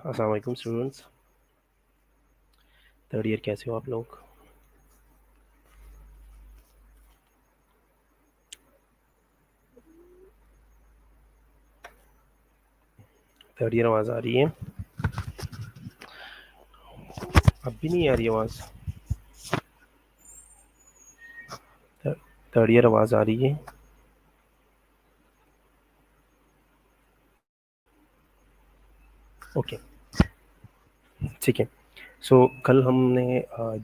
अस्सलाम वालेकुम students, third year कैसे हो आप लोग? थर्ड ईयर आवाज़ आ रही है? अब भी नहीं आ रही आवाज़? थर्ड ईयर आवाज़ आ रही है? ओके, ठीक है। सो कल हमने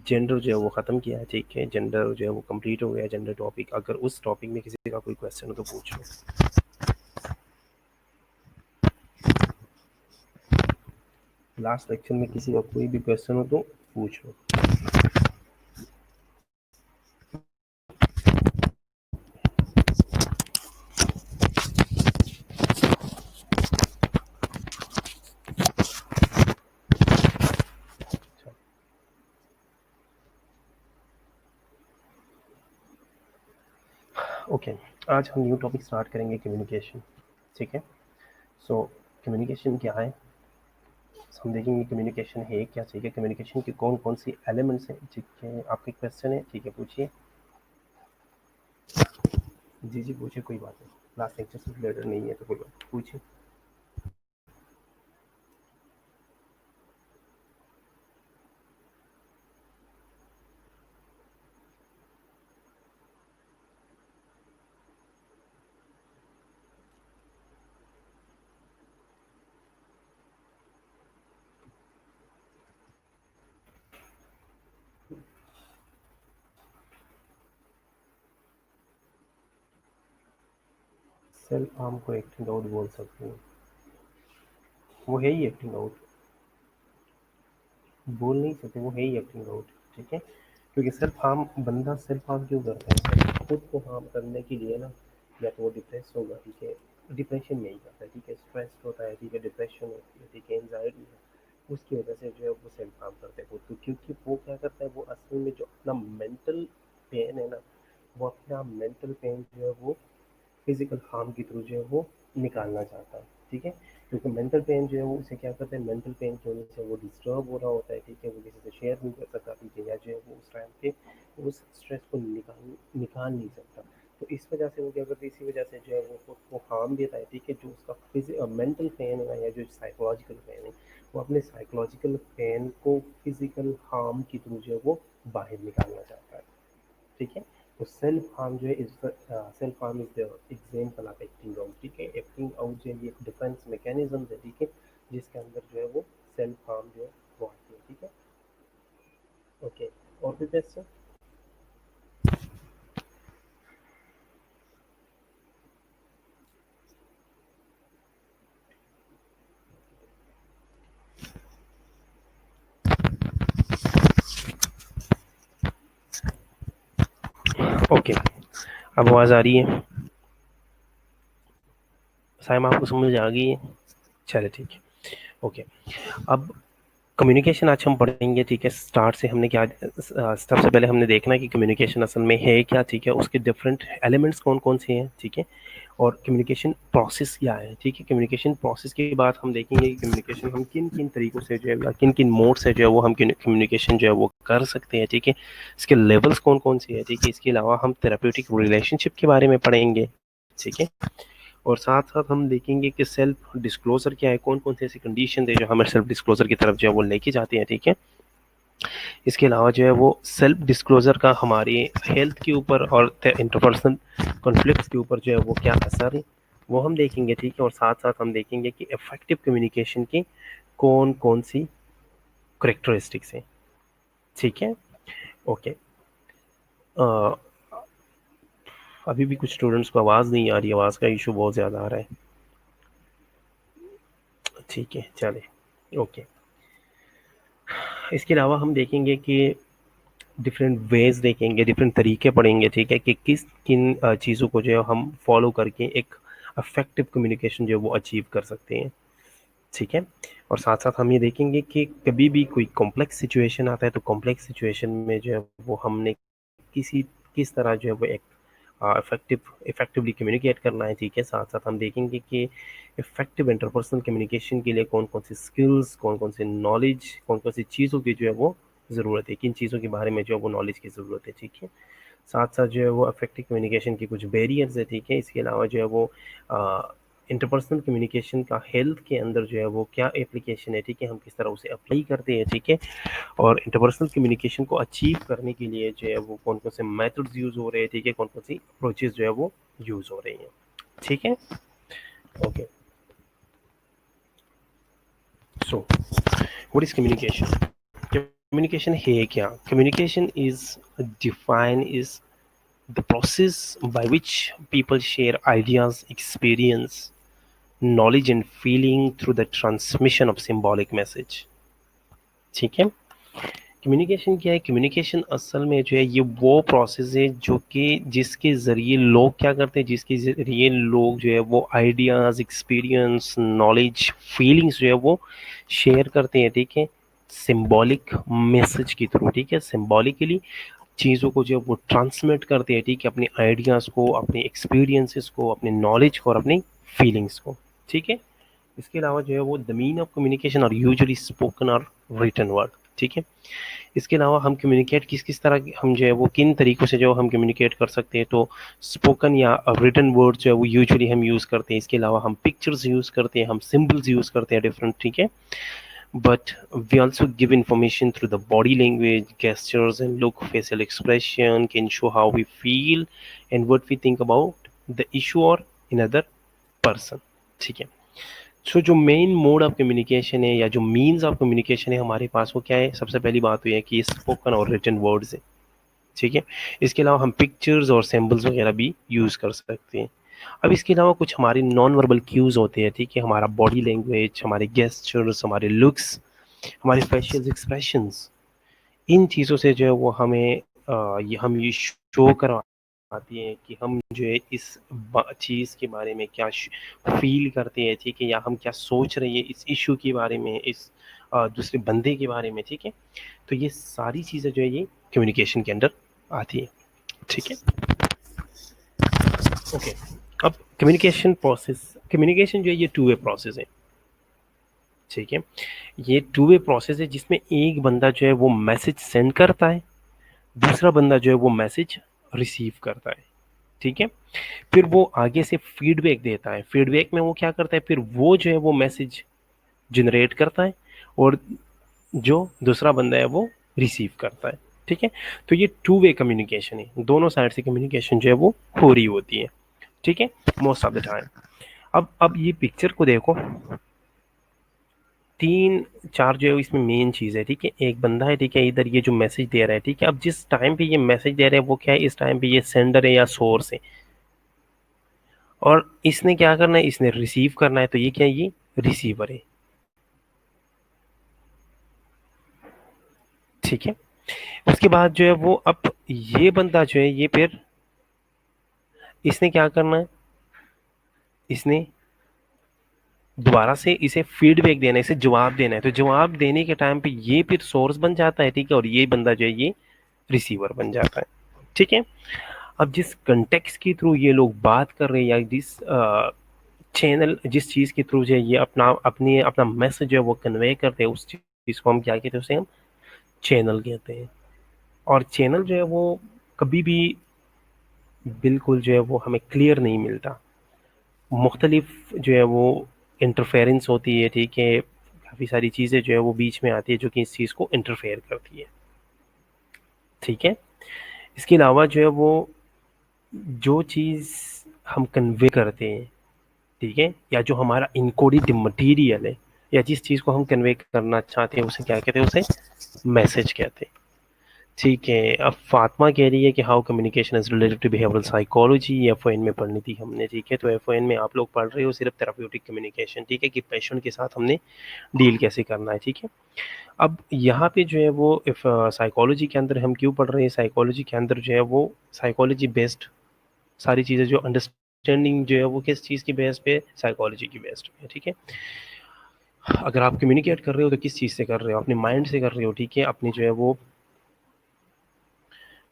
जेंडर जो है वो ख़त्म किया है, ठीक है। जेंडर जो है वो कंप्लीट हो गया, जेंडर टॉपिक। अगर उस टॉपिक में किसी का कोई क्वेश्चन हो तो पूछ लो। लास्ट लेक्चर में किसी का कोई भी क्वेश्चन हो तो पूछ लो। ओके, आज हम न्यू टॉपिक स्टार्ट करेंगे, कम्युनिकेशन, ठीक है। सो कम्युनिकेशन क्या है, हम देखेंगे कम्युनिकेशन है क्या, ठीक है। कम्युनिकेशन के कौन कौन सी एलिमेंट्स हैं, ठीक है। आपके क्वेश्चन है, ठीक है, पूछिए। जी जी पूछिए, कोई बात नहीं, लास्ट लेक्चर से रिलेटेड नहीं है तो कोई बात, पूछिए। सेल्फ हार्म को एक्टिंग आउट बोल सकते हैं, वो है ही एक्टिंग आउट, बोल नहीं सकते, वो है ही एक्टिंग आउट, ठीक है। क्योंकि सेल्फ हार्म, बंदा सेल्फ हार्म क्यों करता है? खुद को हार्म करने के लिए ना, या तो वो डिप्रेस होगा, ठीक है, डिप्रेशन में ही करता है, ठीक है, स्ट्रेस होता है, ठीक है, डिप्रेशन होती है, ठीक है, एंजाइटी है, उसकी वजह से जो है वो सेल्फ हार्म करते हैं खुद को। क्योंकि वो क्या करता है, वो असल में जो अपना मेंटल पेन है ना, वो अपना मेंटल पेन जो है वो फिजिकल हार्म के थ्रू जो है वो निकालना चाहता है, ठीक है। क्योंकि मेंटल पेन जो है वो उसे क्या करता है, मेंटल पेन की वजह से वो डिस्टर्ब हो रहा होता है, ठीक है, वो किसी से शेयर नहीं कर सकता, ठीक है, या जो है वो उस टाइम पे उस स्ट्रेस को निकाल नहीं सकता। तो इस वजह से वो क्या करता है, इसी वजह से जो है वो खुद को हार्म देता है, ठीक है। जो उसका मेंटल पेन है या जो साइकोलॉजिकल पेन है, वो अपने साइकोलॉजिकल पेन को फिजिकल हार्म के थ्रू जो है वो बाहर निकालना चाहता है, ठीक है। तो सेल्फ हार्म जो है is self harm is the example of acting out, ठीक है। एक्टिंग आउट जो है ये एक डिफेंस मैकेनिज्म है, ठीक है, जिसके अंदर जो है वो सेल्फ हार्म जो है वो आती है, ठीक है। ओके, और भी क्वेश्चन? ओके, अब आवाज़ आ रही है? साइम आपको समझ आ गई है? चलिए ठीक है। ओके, अब कम्युनिकेशन आज हम पढ़ेंगे, ठीक है। स्टार्ट से हमने क्या सबसे पहले हमने देखना है कि कम्युनिकेशन असल में है क्या, ठीक है। उसके डिफरेंट एलिमेंट्स कौन कौन से हैं, ठीक है। और कम्युनिकेशन प्रोसेस क्या है, ठीक है। कम्युनिकेशन प्रोसेस के बाद हम देखेंगे कि कम्युनिकेशन हम किन किन तरीकों से जो है या किन किन मोड से जो है वो हम कम्युनिकेशन जो है वो कर सकते हैं, ठीक है। इसके लेवल्स कौन कौन से हैं, ठीक है। इसके अलावा हम थेराप्यूटिक रिलेशनशिप के बारे में पढ़ेंगे, ठीक है। और साथ साथ हम देखेंगे कि सेल्फ डिस्क्लोजर क्या है, कौन कौन से ऐसी कंडीशन है जो हमें सेल्फ डिस्क्लोजर की तरफ जो है वो लेके जाते हैं, ठीक है। इसके अलावा जो है वो सेल्फ डिस्क्लोजर का हमारी हेल्थ के ऊपर और इंटरपर्सनल कॉन्फ्लिक्ट्स के ऊपर जो है वो क्या असर है वो हम देखेंगे, ठीक है। और साथ साथ हम देखेंगे कि इफेक्टिव कम्युनिकेशन की कौन कौन सी करेक्टरिस्टिक्स हैं, ठीक है। ओके, अभी भी कुछ स्टूडेंट्स को आवाज़ नहीं आ रही, आवाज़ का इशू बहुत ज़्यादा आ रहा है, ठीक है। चले, ओके। इसके अलावा हम देखेंगे कि डिफरेंट वेज देखेंगे, डिफरेंट तरीके पढ़ेंगे, ठीक है, कि किस किन चीज़ों को जो है हम फॉलो करके एक इफेक्टिव कम्युनिकेशन जो है वो अचीव कर सकते हैं, ठीक है। और साथ साथ हम ये देखेंगे कि कभी भी कोई कॉम्प्लेक्स सिचुएशन आता है तो कॉम्प्लेक्स सिचुएशन में जो है वो हमने किसी किस तरह जो है वो एक इफेक्टिवली कम्युनिकेट करना है, ठीक है। साथ साथ हम देखेंगे कि इफेक्टिव इंटरपर्सनल कम्युनिकेशन के लिए कौन कौन सी स्किल्स, कौन कौन सी नॉलेज, कौन कौन सी चीज़ों की जो है वो ज़रूरत है, किन चीज़ों के बारे में जो है वो नॉलेज की ज़रूरत है, ठीक है। साथ साथ जो है वो इफेक्टिव कम्युनिकेशन के कुछ बैरियर्स है, ठीक है। इसके अलावा जो है वो इंटरपर्सनल कम्युनिकेशन का हेल्थ के अंदर जो है वो क्या एप्लीकेशन है, ठीक है, हम किस तरह उसे अप्लाई करते हैं, ठीक है। और इंटरपर्सनल कम्युनिकेशन को अचीव करने के लिए जो है वो कौन कौन से मेथड्स यूज़ हो रहे हैं, ठीक है, कौन कौन सी अप्रोचेस जो है वो यूज़ हो रही हैं, ठीक है। Okay, so what is communication? Communication है क्या? Communication is define is the process by which people share ideas, experience, knowledge and feeling through the transmission of symbolic message, ठीक है। कम्युनिकेशन क्या है? कम्युनिकेशन असल में जो है ये वो प्रोसेस है जो कि जिसके ज़रिए लोग क्या करते हैं, जिसके ज़रिए लोग जो है वो आइडियाज़, एक्सपीरियंस, नॉलेज, फीलिंग्स जो है वो शेयर करते हैं, ठीक है, सिंबॉलिक मैसेज के थ्रू, ठीक है। सिंबॉलिकली चीज़ों को जो है वो ट्रांसमिट करते हैं, ठीक है, अपने आइडियाज़ को, अपने एक्सपीरियंसेस को, अपने नॉलेज को और अपनी फीलिंग्स को, ठीक है। इसके अलावा जो है वो द मीन ऑफ कम्युनिकेशन और यूजुअली स्पोकन और रिटन वर्ड, ठीक है। इसके अलावा हम कम्युनिकेट किस किस तरह हम जो है वो किन तरीक़ों से जो हम कम्युनिकेट कर सकते हैं, तो स्पोकन या रिटन वर्ड जो है वो यूजुअली हम यूज़ करते हैं। इसके अलावा हम पिक्चर्स यूज़ करते हैं, हम सिम्बल्स यूज़ करते हैं डिफरेंट, ठीक है। But we also give information through the body language, gestures and look. Facial expression can show how we feel and what we think about the issue or another person, ठीक है। सो जो main mode of communication है या जो means of communication है हमारे पास, वो क्या है? सबसे पहली बात तो ये है कि स्पोकन और रिटन वर्ड्स है, ठीक है। इसके अलावा हम पिक्चर्स और सिंबल्स वगैरह भी यूज़ कर सकते हैं। अब इसके अलावा कुछ हमारे नॉन वर्बल क्यूज़ होते हैं, ठीक है, हमारा बॉडी लैंग्वेज, हमारे गेस्चर्स, हमारे लुक्स, हमारे फेशियल एक्सप्रेशंस, इन चीज़ों से जो है वो हमें ये शो करवाती हैं कि हम जो है इस चीज़ के बारे में क्या फील करते हैं, ठीक है, या हम क्या सोच रहे हैं इस इशू के बारे में, इस दूसरे बंदे के बारे में, ठीक है। तो ये सारी चीज़ें जो है ये कम्युनिकेशन के अंदर आती है, ठीक है। ओके, अब कम्युनिकेशन जो है ये टू वे प्रोसेस है, ठीक है। ये टू वे प्रोसेस है जिसमें एक बंदा जो है वो मैसेज सेंड करता है, दूसरा बंदा जो है वो मैसेज रिसीव करता है, ठीक है। फिर वो आगे से फीडबैक देता है, फीडबैक में वो क्या करता है, फिर वो जो है वो मैसेज जनरेट करता है और जो दूसरा बंदा है वो रिसीव करता है, ठीक है। तो ये टू वे कम्युनिकेशन है, दोनों साइड से कम्युनिकेशन जो है वो हो रही होती है, ठीक है, मोस्ट ऑफ द टाइम। अब ये पिक्चर को देखो, तीन चार जो है इसमें मेन चीज़ है, ठीक है। एक बंदा है, ठीक है, इधर ये जो मैसेज दे रहा है, ठीक है। अब जिस टाइम पे ये मैसेज दे रहा है वो क्या है, इस टाइम पे ये सेंडर है या सोर्स है, और इसने क्या करना है, इसने रिसीव करना है, तो ये क्या है, ये रिसीवर है, ठीक है। उसके बाद जो है वो अब ये बंदा जो है ये फिर इसने क्या करना है, इसने दोबारा से इसे फीडबैक देना है, इसे जवाब देना है। तो जवाब देने के टाइम पे ये फिर सोर्स बन जाता है, ठीक है, और ये बंदा जो है ये रिसीवर बन जाता है, ठीक है। अब जिस कंटेक्स्ट के थ्रू ये लोग बात कर रहे हैं, या जिस चैनल, जिस चीज़ के थ्रू जो है ये अपना मैसेज जो है वो कन्वे करते हैं, उस चीज़ को हम क्या कहते हैं, उसे हम चैनल कहते हैं। और चैनल जो है वो कभी भी बिल्कुल जो है वो हमें क्लियर नहीं मिलता, मुख्तलिफ जो है वो इंटरफेरेंस होती है, ठीक है, काफ़ी सारी चीज़ें जो है वो बीच में आती है जो कि इस चीज़ को इंटरफेयर करती है, ठीक है। इसके अलावा जो है वो जो चीज़ हम कन्वे करते हैं, ठीक है, या जो हमारा इनकोडेड मटेरियल है, या जिस चीज़ को हम कन्वे करना चाहते हैं, उसे क्या कहते हैं, उसे मैसेज कहते हैं, ठीक है। अब फातिमा कह रही है कि how communication is related to behavioural psychology, FON में पढ़नी थी हमने, ठीक है। तो एफओएन में आप लोग पढ़ रहे हो सिर्फ थेराप्यूटिक कम्युनिकेशन, ठीक है, कि पेशेंट के साथ हमने डील कैसे करना है, ठीक है। अब यहाँ पे जो है वो इफ साइकोलॉजी के अंदर हम क्यों पढ़ रहे हैं, साइकोलॉजी के अंदर जो है वो साइकोलॉजी बेस्ड सारी चीज़ें, जो अंडरस्टैंडिंग जो है वो किस चीज़ की बेस पे, साइकोलॉजी की बेस्ड पे, ठीक है। अगर आप कम्युनिकेट कर रहे हो तो किस चीज़ से कर रहे हो, अपने माइंड से कर रहे हो, ठीक है, अपनी जो है वो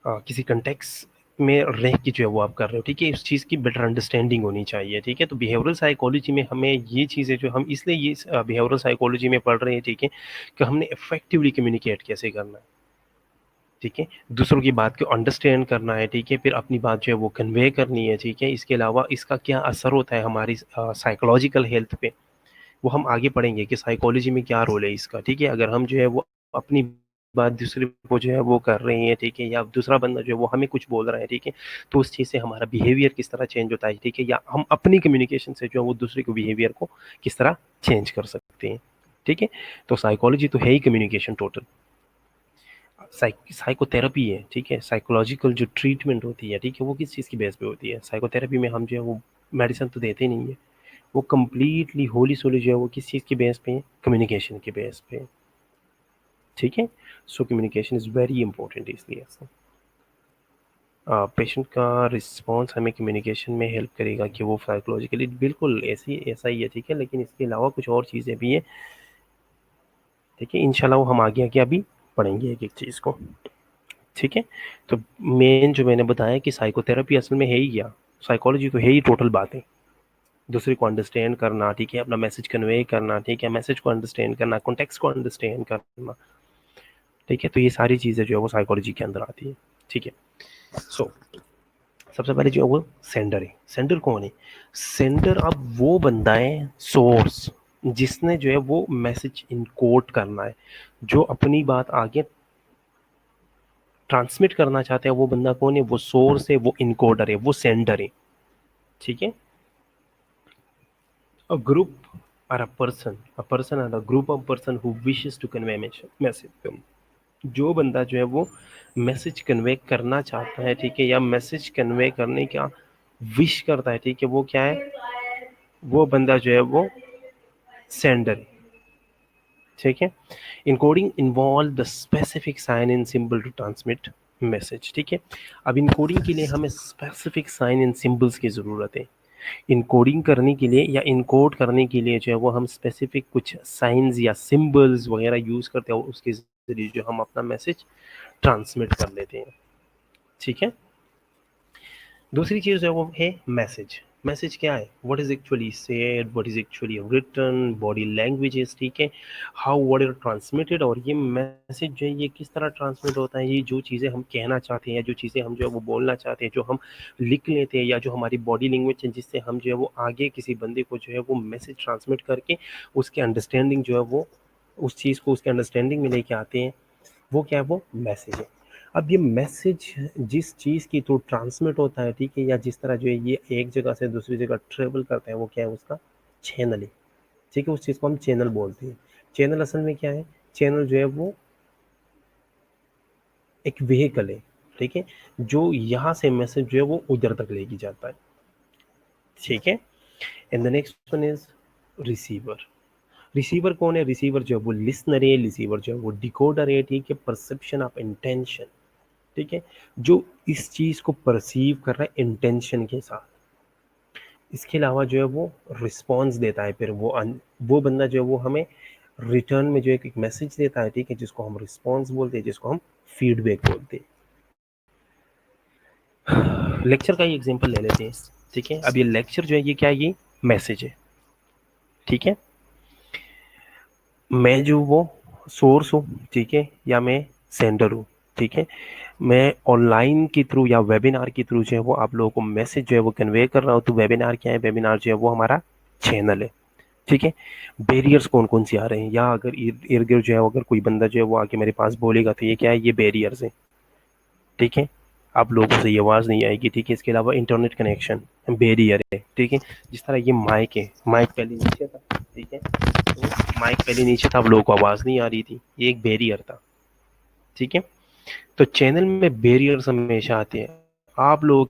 किसी कंटेक्स में रह के जो है वो आप कर रहे हो, ठीक है, इस चीज़ की बेटर अंडरस्टैंडिंग होनी चाहिए, ठीक है। तो बिहेवियरल साइकोलॉजी में हमें ये चीज़ें जो हम इसलिए ये बिहेवियरल साइकोलॉजी में पढ़ रहे हैं, ठीक है, कि हमने इफेक्टिवली कम्युनिकेट कैसे करना है, ठीक है, दूसरों की बात को अंडरस्टैंड करना है, ठीक है, फिर अपनी बात जो है वो कन्वे करनी है, ठीक है। इसके अलावा इसका क्या असर होता है हमारी साइकोलॉजिकल हेल्थ पे, वो हम आगे पढ़ेंगे कि साइकोलॉजी में क्या रोल है इसका, ठीक है। अगर हम जो है वो अपनी बात दूसरे को जो है वो कर रहे हैं, ठीक है, या दूसरा बंदा जो है वो हमें कुछ बोल रहा है, ठीक है, तो उस चीज़ से हमारा बिहेवियर किस तरह चेंज होता है, ठीक है, या हम अपनी कम्युनिकेशन से जो है वो दूसरे को बिहेवियर को किस तरह चेंज कर सकते हैं, ठीक है। तो साइकोलॉजी तो है ही कम्युनिकेशन टोटल, साइकोथेरेपी है, ठीक है, साइकोलॉजिकल जो ट्रीटमेंट होती है, ठीक है, वो किस चीज़ की बेस पे होती है, साइकोथेरेपी में हम जो है वो मेडिसिन तो देते नहीं है, वो कम्प्लीटली होली सोली जो है वो किस चीज़ की बेस पे है, कम्युनिकेशन के बेस पे, ठीक है। So communication is very important, इसलिए ऐसा पेशेंट का रिस्पॉन्स हमें कम्युनिकेशन में हेल्प करेगा कि वो साइकोलॉजिकली बिल्कुल ऐसा ही है, ठीक है, लेकिन इसके अलावा कुछ और चीज़ें भी हैं, ठीक है, इंशाल्लाह वो हम आगे आगे अभी पढ़ेंगे एक एक चीज़ को, ठीक है। तो मेन जो मैंने बताया कि साइकोथेरेपी असल में है ही क्या, साइकोलॉजी तो है ही टोटल बातें, दूसरे को अंडरस्टैंड करना, ठीक है, अपना मैसेज कन्वे करना, ठीक है, मैसेज को अंडरस्टैंड करना, कॉन्टेक्स्ट को अंडरस्टैंड करना, ठीक है। तो ये सारी चीज़ें जो है वो साइकोलॉजी के अंदर आती है, ठीक है। सो सबसे पहले जो है वो सेंडर है। सेंडर कौन है, सेंडर अब वो बंदा है, सोर्स, जिसने जो है वो मैसेज इनकोड करना है, जो अपनी बात आगे ट्रांसमिट करना चाहते हैं, वो बंदा कौन है, वो सोर्स है, वो इनकोडर है, वो सेंडर है, ठीक है। A group or a person or a group of person who wishes to convey message, जो बंदा जो है वो मैसेज कन्वे करना चाहता है, ठीक है, या मैसेज कन्वे करने का विश करता है, ठीक है, वो क्या है, वो बंदा जो है वो सेंडर है, ठीक है। Encoding involve the specific sign in symbol to transmit message, ठीक है। अब इनकोडिंग के लिए हमें स्पेसिफिक साइन इन सिंबल्स की ज़रूरत है, इनकोडिंग करने के लिए या इनकोड करने के लिए जो है वो हम स्पेसिफिक कुछ साइंस या सिंबल्स वगैरह यूज़ करते हैं, उसके ज़रिए जो हम अपना मैसेज ट्रांसमिट कर लेते हैं, ठीक है। दूसरी चीज़ है वो है मैसेज। मैसेज क्या है, what is actually said, what is actually written, body languages, ठीक है, हाउ व्हाट इज ट्रांसमिटेड, और ये मैसेज जो है ये किस तरह ट्रांसमिट होता है, ये जो चीज़ें हम कहना चाहते हैं, जो चीज़ें हम जो है वो बोलना चाहते हैं, जो हम लिख लेते हैं, या जो हमारी बॉडी लैंग्वेज है जिससे हम जो है वो आगे किसी बंदे को जो है वो मैसेज ट्रांसमिट करके उसके अंडरस्टैंडिंग जो है वो उस चीज़ को उसके अंडरस्टैंडिंग में लेके आते हैं, वो क्या है, वो मैसेज है। अब ये मैसेज जिस चीज़ की थ्रू ट्रांसमिट होता है, ठीक है, या जिस तरह जो है ये एक जगह से दूसरी जगह ट्रेवल करता है, वो क्या है, उसका चैनल है, ठीक है, उस चीज़ को हम चैनल बोलते हैं। चैनल असल में क्या है, चैनल जो है वो एक व्हीकल है, ठीक है, जो यहाँ से मैसेज जो है वो उधर तक लेके जाता है, ठीक है। And the next one is receiver. Receiver कौन है, रिसीवर जो है वो लिसनर है, रिसीवर जो है वो डिकोडर है, ठीक है, परसेप्शन ऑफ इंटेंशन, ठीक है, जो इस चीज़ को परसीव कर रहा है इंटेंशन के साथ। इसके अलावा जो है वो रिस्पॉन्स देता है, फिर वो बंदा जो है वो हमें रिटर्न में जो एक मैसेज देता है, ठीक है, जिसको हम रिस्पॉन्स बोलते हैं, जिसको हम फीडबैक बोलते हैं। लेक्चर का ही एग्जांपल ले लेते हैं, ठीक है। अब ये लेक्चर जो है ये क्या है, ये मैसेज है, ठीक है। मैं जो वो सोर्स हूँ, ठीक है, या मैं सेंडर हूँ, ठीक है। मैं ऑनलाइन के थ्रू या वेबिनार के थ्रू जो है वो आप लोगों को मैसेज जो है वो कन्वे कर रहा हूँ। तो वेबिनार क्या है, वेबिनार जो है वो हमारा चैनल है, ठीक है। बैरियर्स कौन कौन से आ रहे हैं, या अगर इर्द गिर्द जो है अगर कोई बंदा जो है वो आके मेरे पास बोलेगा तो ये क्या है, ये बैरियर्स है, ठीक है। आप लोगों से ये आवाज़ नहीं आएगी, ठीक है। इसके अलावा इंटरनेट कनेक्शन बैरियर है, ठीक है। जिस तरह ये माइक है, माइक पहले नीचे था, ठीक है, तो माइक पहले नीचे था, आप लोगों को आवाज़ नहीं आ रही थी, ये एक बैरियर था, ठीक है। तो चैनल में बैरियर्स हमेशा आते हैं, आप लोगों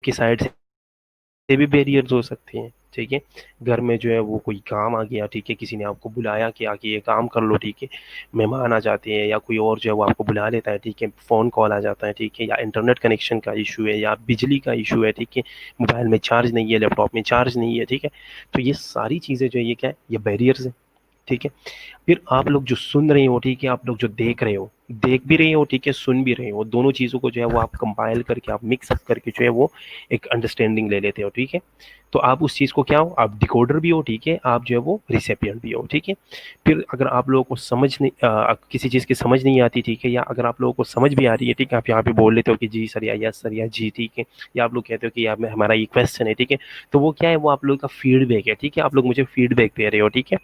की साइड से भी बैरियर्स हो सकते हैं, ठीक है। घर में जो है वो कोई काम आ गया, ठीक है, किसी ने आपको बुलाया कि आके ये काम कर लो, ठीक है। मेहमान आ जाते हैं, या कोई और जो है वो आपको बुला लेता है, ठीक है। फ़ोन कॉल आ जाता है, ठीक है, या इंटरनेट कनेक्शन का इशू है, या बिजली का इशू है, ठीक है। मोबाइल में चार्ज नहीं है, लैपटॉप में चार्ज नहीं है, ठीक है। तो ये सारी चीज़ें जो है ये क्या है, ये बैरियर्स हैं, ठीक है। फिर आप लोग जो सुन रहे हो, ठीक है, आप लोग जो देख रहे हो, देख भी रहे हो, ठीक है, सुन भी रहे हो, दोनों चीज़ों को जो है वो आप कंपाइल करके, आप मिक्स अप करके जो है वो एक अंडरस्टैंडिंग ले लेते हो, ठीक है। तो आप उस चीज़ को क्या हो, आप डिकोडर भी हो, ठीक है, आप जो है वो रिसिपिएंट भी हो, ठीक है। फिर अगर आप लोगों को समझ नहीं किसी चीज़ की समझ नहीं आती, ठीक है, या अगर आप लोगों को समझ भी आ रही है, ठीक है, आप यहाँ पे बोल लेते हो कि जी सर, या यस सर, या जी, ठीक है, या आप लोग कहते हो कि यार हमारा ये क्वेश्चन है, ठीक है। तो वो क्या है, वो आप लोगों का फीडबैक है, ठीक है। आप लोग मुझे फीडबैक दे रहे हो, ठीक है।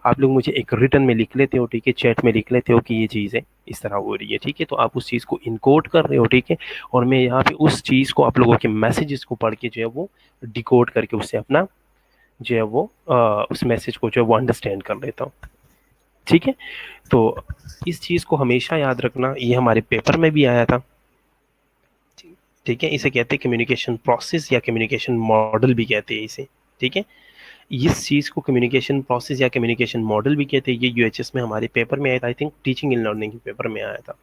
आप लोग मुझे एक रिटर्न में लिख लेते हो, ठीक है, चैट में लिख लेते हो कि ये चीज़ है, इस तरह हो रही है, ठीक है। तो आप उस चीज़ को इनकोड कर रहे हो, ठीक है। और मैं यहाँ पे उस चीज़ को आप लोगों के मैसेजेस को पढ़ के जो है वो डिकोड करके उससे अपना जो है वो उस मैसेज को जो है वो अंडरस्टैंड कर लेता हूँ, ठीक है। तो इस चीज़ को हमेशा याद रखना, ये हमारे पेपर में भी आया था, ठीक है। इसे कहते हैं कम्युनिकेशन प्रोसेस, या कम्युनिकेशन मॉडल भी कहते हैं इसे, ठीक है। इस चीज़ को कम्युनिकेशन प्रोसेस या कम्युनिकेशन मॉडल भी कहते हैं। ये यूएचएस में हमारे पेपर में आया था, I think teaching and learning के पेपर में आया था,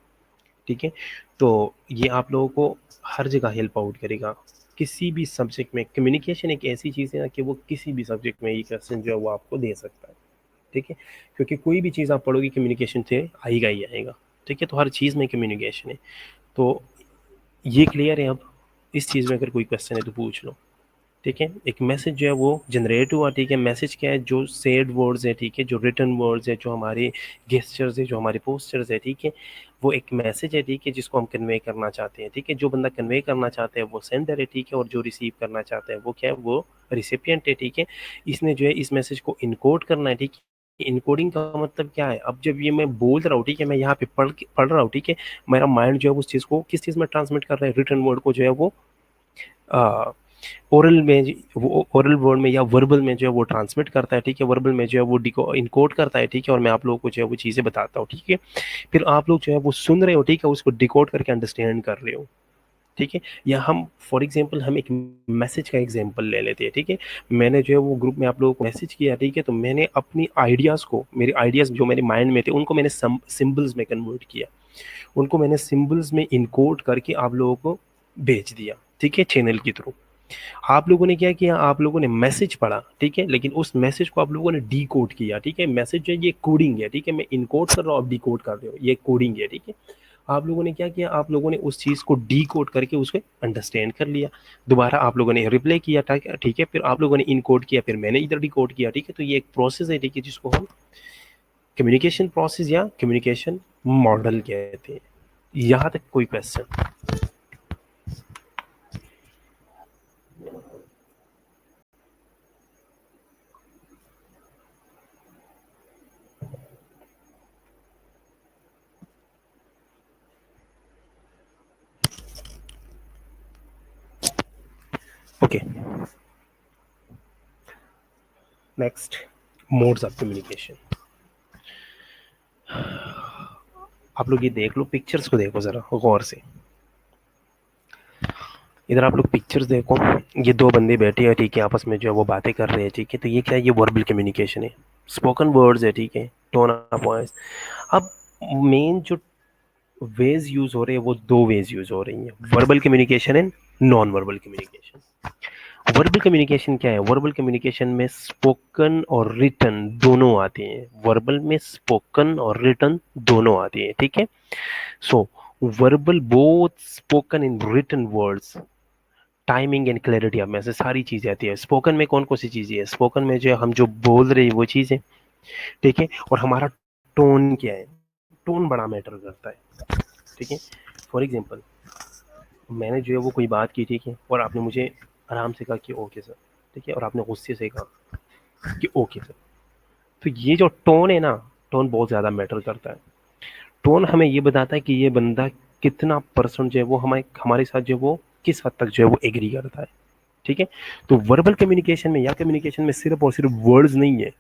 ठीक है। तो ये आप लोगों को हर जगह हेल्प आउट करेगा, किसी भी सब्जेक्ट में। कम्युनिकेशन एक ऐसी चीज़ है ना कि वो किसी भी सब्जेक्ट में ये क्वेश्चन जो है वो आपको दे सकता है, ठीक है। क्योंकि कोई भी चीज़ आप पढ़ोगे कम्युनिकेशन से आएगा ही आएगा, ठीक है। तो हर चीज़ में कम्युनिकेशन है। तो ये क्लियर है। अब इस चीज़ में अगर कोई क्वेश्चन है तो पूछ लो, ठीक है। एक मैसेज जो है वो जनरेट हुआ, ठीक है। मैसेज क्या है, जो सेड वर्ड्स है, ठीक है, जो रिटर्न वर्ड्स है, जो हमारे गेस्चर्स है, जो हमारे पोस्टर्स है, ठीक है, वो एक मैसेज है, ठीक है, जिसको हम कन्वे करना चाहते हैं, ठीक है। जो बंदा कन्वे करना चाहता है वो सेंडर है, ठीक है, और जो रिसीव करना चाहता है वो क्या है, वो रिसिपिएंट है, ठीक है। इसने जो है इस मैसेज को इनकोड करना है, ठीक है। इनकोडिंग का मतलब क्या है, अब जब ये मैं बोल रहा हूँ, ठीक है, मैं यहाँ पे पढ़ रहा हूँ, ठीक है, मेरा माइंड जो है उस चीज़ को किस चीज़ में ट्रांसमिट कर रहा है, रिटर्न वर्ड को जो है वो ओरल में, वो ओरल वर्ड में या वर्बल में जो है वो ट्रांसमिट करता है, ठीक है। वर्बल में जो है वो इनकोड करता है, ठीक है, और मैं आप लोगों को जो है वो चीज़ें बताता हूँ, ठीक है। फिर आप लोग जो है वो सुन रहे हो, ठीक है, उसको डिकोड करके अंडरस्टैंड कर रहे हो, ठीक है। या हम फॉर एग्जांपल हम एक मैसेज का एग्जांपल ले लेते हैं, ठीक है। मैंने जो है वो ग्रुप में आप लोगों को मैसेज किया, ठीक है, तो मैंने अपनी आइडियाज़ को, मेरे आइडियाज़ जो मेरे माइंड में थे उनको मैंने सिंबल्स में कन्वर्ट किया, उनको मैंने सिंबल्स में इनकोड करके आप लोगों को भेज दिया, ठीक है, चैनल के थ्रू। आप लोगों ने क्या किया, आप लोगों ने मैसेज पढ़ा, ठीक है, लेकिन उस मैसेज को आप लोगों ने डी कोड किया, ठीक है। मैसेज जो है ये कोडिंग है, ठीक है, मैं इनकोड कर रहा हूँ, आप डी कोड कर रहे हो, ये कोडिंग है, ठीक है। आप लोगों ने क्या किया, आप लोगों ने उस चीज़ को डी कोड करके उसको अंडरस्टैंड कर लिया। दोबारा आप लोगों ने रिप्लाई किया, ठीक है, फिर आप लोगों ने इनकोड किया, फिर मैंने इधर डी कोड किया, ठीक है। तो ये एक प्रोसेस है, ठीक है, जिसको हम कम्युनिकेशन प्रोसेस या कम्युनिकेशन मॉडल कहते हैं। यहाँ तक कोई question? Okay, next, modes of communication. आप लोग ये देख लो, पिक्चर्स को देखो जरा गौर से। इधर आप लोग पिक्चर्स देखो, ये दो बंदे बैठे हैं, ठीक है, आपस में जो है वो बातें कर रहे हैं, ठीक है। तो ये क्या है, ये वर्बल कम्युनिकेशन है, स्पोकन वर्ड्स है, ठीक है, टोन ऑफ वॉइस। अब मेन जो वेज यूज हो रहे हैं वो दो वेज यूज हो रही हैं, verbal communication and non verbal communication. Verbal communication क्या है? वर्बल कम्युनिकेशन में स्पोकन और रिटन दोनों आते हैं। वर्बल में स्पोकन और रिटन दोनों आते हैं, ठीक है। So verbal both spoken in written words, timing and clarity, अब में से सारी चीजें आती है। स्पोकन में कौन कौन सी चीजें है? स्पोकन में जो हम जो बोल रहे हैं वो चीजें, ठीक है। और हमारा टोन क्या है? टोन बड़ा मैटर करता है, ठीक है। फॉर एग्जाम्पल, मैंने जो है वो कोई बात की, ठीक है, और आपने मुझे आराम से कहा कि ओके सर, ठीक है, और आपने गुस्से से कहा कि ओके सर। तो ये जो टोन है ना, टोन बहुत ज़्यादा मैटर करता है। टोन हमें ये बताता है कि ये बंदा कितना परसेंट जो है वो हमारे हमारे साथ जो है वो किस हद तक जो है वो एग्री करता है, ठीक है। तो वर्बल कम्युनिकेशन में या कम्युनिकेशन में सिर्फ और सिर्फ वर्ड्स नहीं है,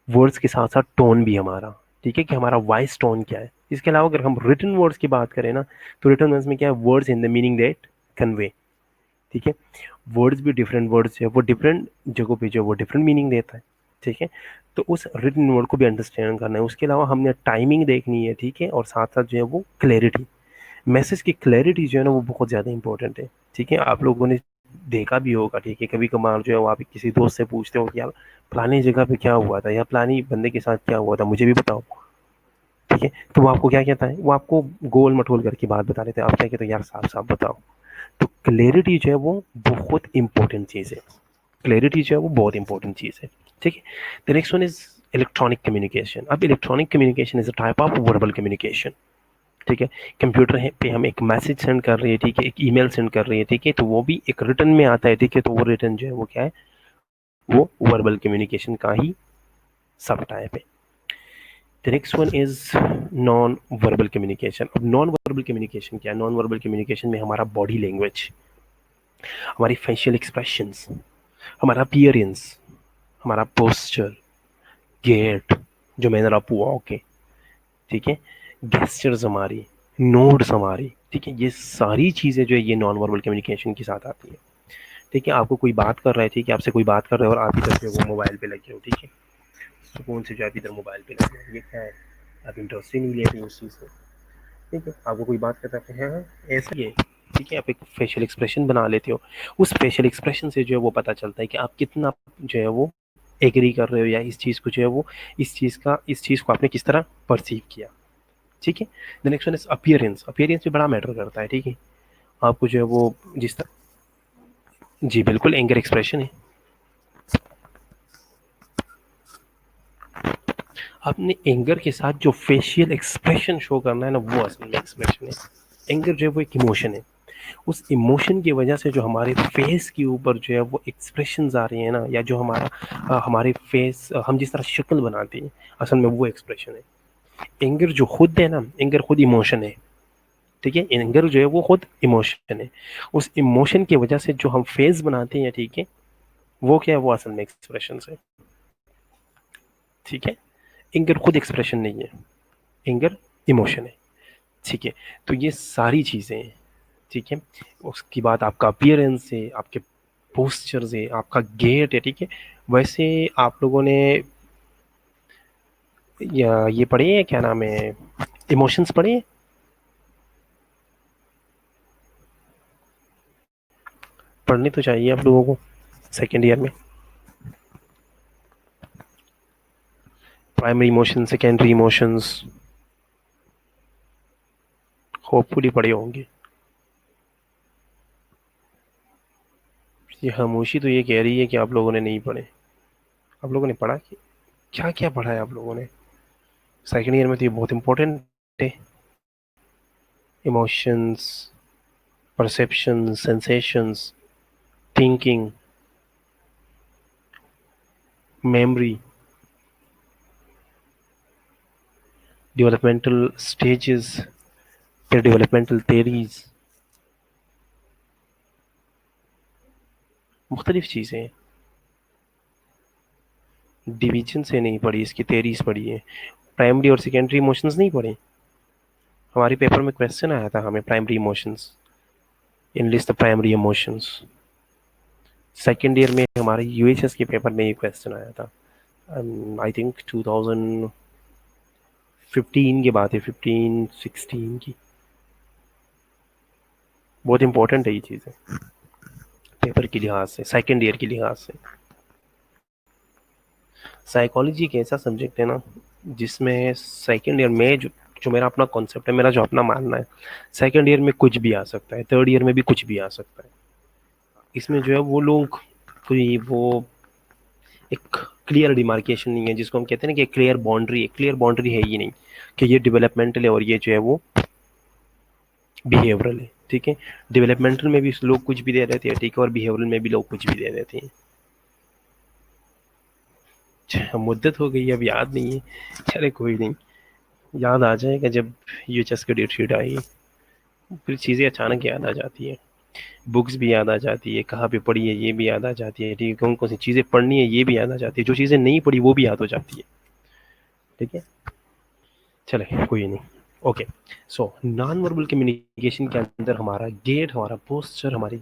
वर्ड्स के साथ साथ टोन भी हमारा, ठीक है, कि हमारा वॉइस टोन क्या है। इसके अलावा अगर हम रिटन वर्ड्स की बात करें ना, तो रिटन वर्ड्स में क्या है? Words in the meaning that convey, ठीक है। वर्ड्स भी डिफरेंट वर्ड्स है वो डिफरेंट जगहों पे जो है वो डिफरेंट मीनिंग देता है, ठीक है। तो उस रिटन वर्ड को भी अंडरस्टैंड करना है। उसके अलावा हमने टाइमिंग देखनी है, ठीक है, और साथ साथ जो है वो क्लैरिटी, मैसेज की क्लैरिटी जो है ना वो बहुत ज़्यादा इंपॉर्टेंट है, ठीक है। आप लोगों ने देखा भी होगा, ठीक है, कभी कभार जो है वो आप किसी दोस्त से पूछते हो कि यार फलानी जगह पे क्या हुआ था या फलानी बंदे के साथ क्या हुआ था, मुझे भी बताओ, ठीक है। तो वो आपको क्या कहता है? वो आपको गोल मटोल करके बात बता देते हैं। आप क्या कहते हो? यार साफ साफ बताओ। तो क्लैरिटी जो है वो बहुत इंपॉर्टेंट चीज़ है। क्लैरिटी जो है वो बहुत इंपॉर्टेंट चीज़ है, ठीक है। The next one is electronic communication. अब electronic communication is a type of verbal communication, ठीक है। कंप्यूटर है पे हम एक मैसेज सेंड कर रहे हैं, ठीक है, एक ईमेल सेंड कर रहे हैं, ठीक है, तो वो भी एक रिटर्न में आता है, ठीक है। तो वो रिटर्न जो है वो क्या है? वो वर्बल कम्युनिकेशन का ही सब टाइप है। The next one is non verbal communication. अब नॉन वर्बल कम्युनिकेशन क्या है? नॉन वर्बल कम्युनिकेशन में हमारा बॉडी लैंग्वेज, हमारी फेशियल एक्सप्रेशंस, हमारा अपीयरेंस, हमारा पोस्चर, गेट, जो मैनर ऑफ वॉक है, ठीक है, गेस्चर्स हमारी, नोड्स हमारी, ठीक है, ये सारी चीज़ें जो है ये नॉन वर्बल कम्युनिकेशन के साथ आती है, ठीक है। आपको कोई बात कर रहा है, ठीक है, आपसे कोई बात कर रहा है और आप इधर जो वो मोबाइल पे लगे हो, ठीक है, सुकून से जो आप इधर मोबाइल पे लगे हो, ये क्या है? आप इंटरेस्ट ही नहीं ले रहे उस चीज़ से, ठीक है। आपको कोई बात करता है, हाँ हाँ ऐसा ही है, ठीक है, आप एक फेशियल एक्सप्रेशन बना लेते हो। उस फेशियल एक्सप्रेशन से जो है वो पता चलता है कि आप कितना जो है वो एग्री कर रहे हो, या इस चीज़ को जो है वो इस चीज़ को आपने किस तरह परसीव किया, ठीक है। The next one is appearance. Appearance भी बड़ा मैटर करता है, ठीक है। आपको जो है वो जिस तरह, जी बिल्कुल, एंगर एक्सप्रेशन है। आपने एंगर के साथ जो फेशियल एक्सप्रेशन शो करना है ना, वो असल में एक्सप्रेशन है। एंगर जो है वो एक इमोशन है। उस इमोशन की वजह से जो हमारे फेस के ऊपर जो है वो एक्सप्रेशंस आ रही है ना, या जो हमारे फेस हम जिस तरह शक्ल बनाते हैं, असल में वो एक्सप्रेशन है। एंगर जो खुद है ना, एंगर खुद इमोशन है, ठीक है। एंगर जो है वो खुद इमोशन है। उस इमोशन की वजह से जो हम फेस बनाते हैं, ठीक है, वो क्या है? वो असल में एक्सप्रेशन है, ठीक है। एंगर खुद एक्सप्रेशन नहीं है, एंगर इमोशन है, ठीक है। तो ये सारी चीज़ें हैं, ठीक है। उसकी बात आपका अपीयरेंस है, आपके पोस्चर है, आपका गेट है, ठीक है। वैसे आप लोगों ने ये पढ़े हैं, क्या नाम है, इमोशंस पढ़े हैं? पढ़ने तो चाहिए आप लोगों को सेकेंड ईयर में। Primary emotion, secondary emotions, hopefully पढ़े होंगे। ये खामोशी तो ये कह रही है कि आप लोगों ने नहीं पढ़े। आप लोगों ने पढ़ा कि क्या क्या पढ़ा है आप लोगों ने सेकेंड ईयर में? तो ये बहुत इंपॉर्टेंट है। Emotions, perception, sensations, thinking, memory, developmental stages, फिर डेवलपमेंटल theories, मुख्तलिफ चीज़ें। डिवीजन से नहीं पढ़ी, इसकी theories पढ़ी है। प्राइमरी और सेकेंडरी इमोशंस नहीं पढ़े? हमारे पेपर में क्वेश्चन आया था हमें, primary emotions, enlist the primary emotions. Second year में हमारे यूएचएस के पेपर में ये क्वेश्चन आया था, आई थिंक 2015 15 की बात है, 15 16 की। बहुत इंपॉर्टेंट है ये चीज़ें पेपर के लिहाज से, सेकेंड ईयर के लिहाज से। साइकोलॉजी एक ऐसा सब्जेक्ट है ना जिसमें सेकेंड ईयर में जो मेरा अपना कॉन्सेप्ट है, मेरा जो अपना मानना है, सेकेंड ईयर में कुछ भी आ सकता है, थर्ड ईयर में भी कुछ भी आ सकता है। इसमें जो है वो लोग कोई वो एक क्लियर डिमार्केशन नहीं है, जिसको हम कहते हैं ना कि क्लियर बाउंड्री है ही नहीं कि ये डेवलपमेंटल है और ये जो है वो बिहेवियरल है। ठीक है, डेवलपमेंटल में भी लोग कुछ भी दे देते हैं, ठीक है, और बिहेवियरल में भी लोग कुछ भी दे देते हैं। मुद्दत हो गई, अब याद नहीं है, चले कोई नहीं, याद आ जाएगा जब यूएचएस की डेट शीट आएगी, फिर चीज़ें अचानक याद आ जाती है, बुक्स भी याद आ जाती है, कहाँ पे पढ़ी है ये भी याद आ जाती है, ठीक है, कौन कौन सी चीज़ें पढ़नी है ये भी याद आ जाती है, जो चीज़ें नहीं पढ़ी वो भी याद हो जाती है। ठीक है, चले कोई नहीं। Okay, so non verbal communication के अंदर हमारा गेट, हमारा पोस्चर, हमारी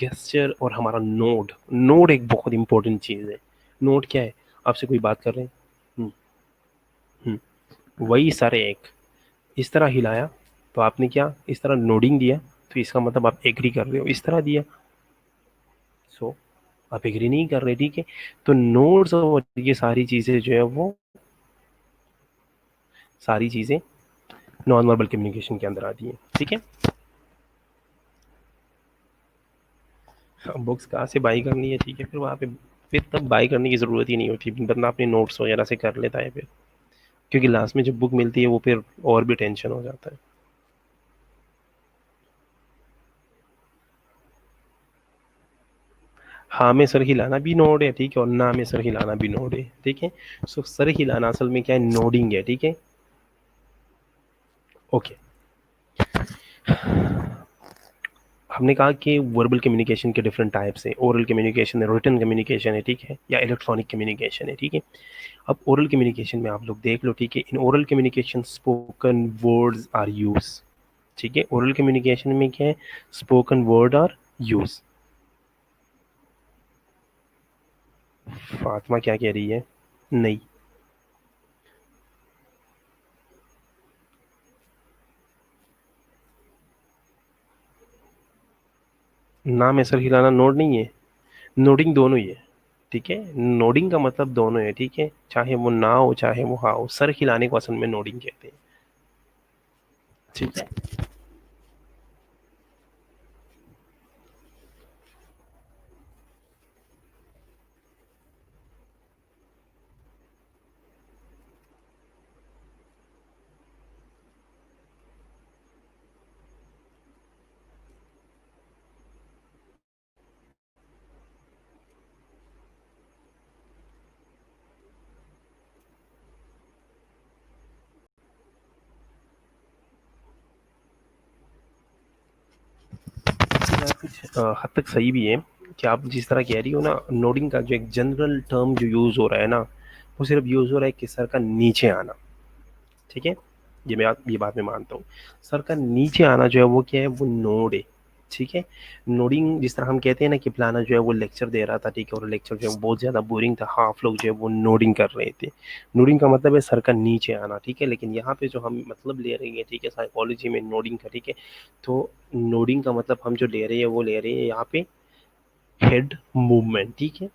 गेस्चर और हमारा नोड। नोड एक बहुत इंपॉर्टेंट चीज़ है। नोड क्या है? आपसे कोई बात कर रहे हैं, हम्म, वही सारे एक इस तरह हिलाया तो आपने क्या इस तरह नोडिंग दिया, तो इसका मतलब आप एग्री कर रहे हो, इस तरह दिया सो आप एग्री नहीं कर रहे। ठीक है, तो नोड्स और ये सारी चीज़ें जो है वो सारी चीज़ें नॉन वर्बल कम्युनिकेशन के अंदर आती हैं। ठीक है, बुक्स कहाँ से बाई करनी है, ठीक है, फिर वहाँ पे फिर तब बाई करने की ज़रूरत ही नहीं होती, बंदा अपने नोट्स वगैरह से कर लेता है फिर, क्योंकि लास्ट में जब बुक मिलती है वो फिर और भी टेंशन हो जाता है। हाँ में सर हिलाना भी नोड है, ठीक है, और ना में सर हिलाना भी नोड है। ठीक है, सो सर हिलाना असल में क्या है, नोडिंग है। ठीक है, ओके, हमने कहा कि वर्बल कम्युनिकेशन के डिफरेंट टाइप्स हैं, ओरल कम्युनिकेशन है, रिटन कम्युनिकेशन है, ठीक है, या इलेक्ट्रॉनिक कम्युनिकेशन है। ठीक है, अब ओरल कम्युनिकेशन में आप लोग देख लो, ठीक है, in oral communication spoken words are use. ठीक है, ओरल कम्युनिकेशन में क्या है, spoken word are use. Fatima क्या कह रही है? नहीं, नाम ऐसा हिलाना नोड नहीं है, नोडिंग दोनों ही है। ठीक है, नोडिंग का मतलब दोनों है। ठीक है, चाहे वो ना हो चाहे वो हाँ हो, सर हिलाने को असल में नोडिंग कहते हैं। ठीक है, कुछ हद तक सही भी है कि आप जिस तरह कह रही हो ना, नोडिंग का जो एक जनरल टर्म जो यूज हो रहा है ना, वो सिर्फ यूज हो रहा है कि सर का नीचे आना। ठीक है, ये बात मैं मानता हूँ, सर का नीचे आना जो है वो क्या है, वो नोड है। ठीक है, नोडिंग जिस तरह हम कहते हैं ना कि फलाना जो है वो लेक्चर दे रहा था, ठीक है, और लेक्चर जो है बहुत ज़्यादा बोरिंग था, हाफ लोग जो है वो नोडिंग कर रहे थे। नोडिंग का मतलब है सर का नीचे आना। ठीक है, लेकिन यहाँ पे जो हम मतलब ले रहे हैं, ठीक है, साइकोलॉजी में नोडिंग का, ठीक है, तो नोडिंग का मतलब हम जो ले रहे हैं वो ले रहे हैं यहाँ पे हेड मूवमेंट। ठीक है,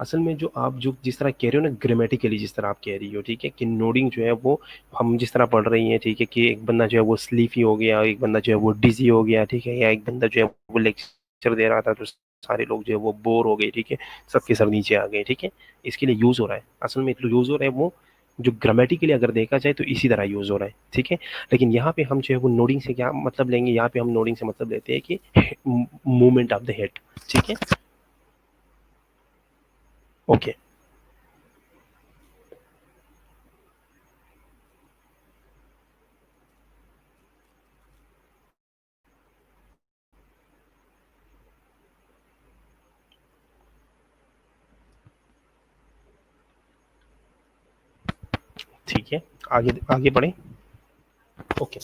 असल में जो आप जो जिस तरह कह रहे हो ना, ग्रामेटिकली जिस तरह आप कह रही हो, ठीक है, कि नोडिंग जो है वो हम जिस तरह पढ़ रही हैं, ठीक है, कि एक बंदा जो है वो स्लीपी हो गया, एक बंदा जो है वो डिजी हो गया, ठीक है, या एक बंदा जो है वो लेक्चर दे रहा था तो सारे लोग जो है वो बोर हो गए, ठीक है, सबके सर नीचे आ गए। ठीक है, इसके लिए यूज हो रहा है, असल में यूज हो रहा है वो जो ग्रामेटिकली अगर देखा जाए तो इसी तरह यूज हो रहा है। ठीक है, लेकिन यहाँ पे हम जो है वो नोडिंग से क्या मतलब लेंगे, यहाँ पे हम नोडिंग से मतलब लेते हैं कि मूवमेंट ऑफ द हेड। ठीक है, ओके, ठीक है, आगे आगे बढ़े। ओके,